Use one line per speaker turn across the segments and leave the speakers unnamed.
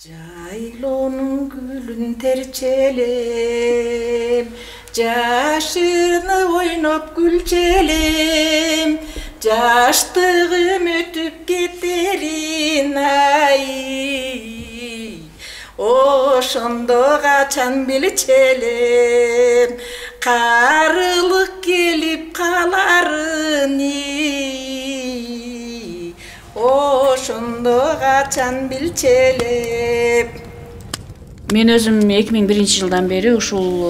Jaylonun gülün terçelem, Jaşını oynop gülçelem, Jaştığım ötüp gederin ay. Oşondo kaçan bilçelem, Karılık gelip kaların Oşondo kaçan bilçelep.
Мен өзүм 2001 жылдан бери ушул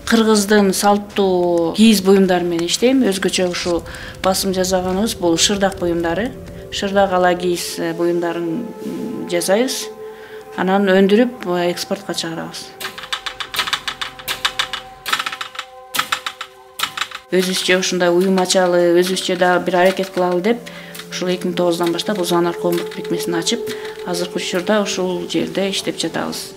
кыргыздын салттуу кийиз буюмдары менен иштейм. Өзгөчө ушул басым жасаганыбыз бул шырдак буюмдары. Шырдак ала кийиз буюмдарын жасайбыз. Анан өндүрүп экспортко чыгарабыз. Өзүбүзчө ушундай уюм ачалы, өзүбүзчө да бир аракет кылалы деп ушул 2009-дан баштап Узанар коомдук бирикмесин ачып, азыркы учурда ушул жерде иштеп жатабыз.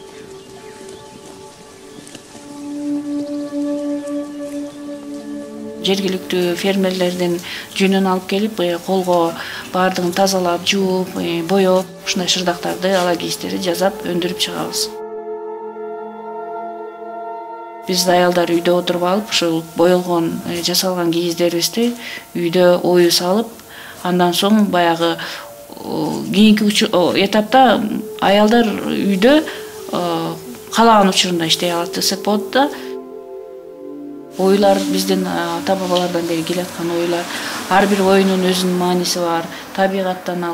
Жергиликтүү фермерлердин жүнүн алып келип, колго баардыгын тазалап, жууп, боёп, ушундай шырдактарды, ала кийиздерди жасап, өндүрүп чыгабыз. Биз аялдар үйдө отуруп алып, ушул боелгон, жасалган кийиздерибизди үйдө ою салып, андан соң баягы кийинки этапта аялдар үйдө каалаган учурунда иштей алат десек болот да. Оюлар биздин ата-бабалардан бери келаткан оюлар. Ар бир оюнун өзүнүн мааниси бар. Табигаттан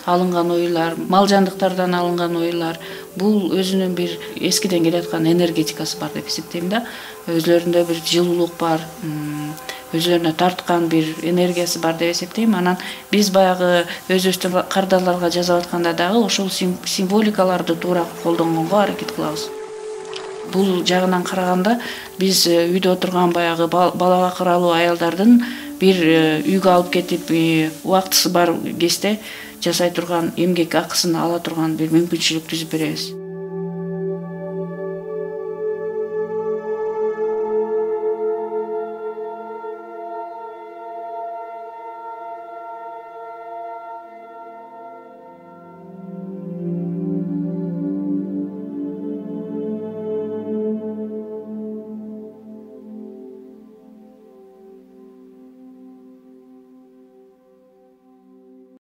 алынган оюлар, мал жандыктардан алынган оюлар. Бул өзүнүн бир эскиден келаткан энергетикасы бар деп эсептейм да. Өзлөрүндө бир жылуулук бар, өзлөрүнө тарткан бир энергиясы бар деп эсептейм. Анан биз баягы өзүбүздүн кардарларга жазап атканда дагы ошол символикаларды туура колдонгонго аракет кылабыз. Бул жагынан караганда биз үйдө отурган баягы бала бакыралуу аялдардын бир үйгө алып кетип, убактысы бар кезде жасай турган эмгек акысын ала турган бир мүмкүнчүлүк түзүп беребиз.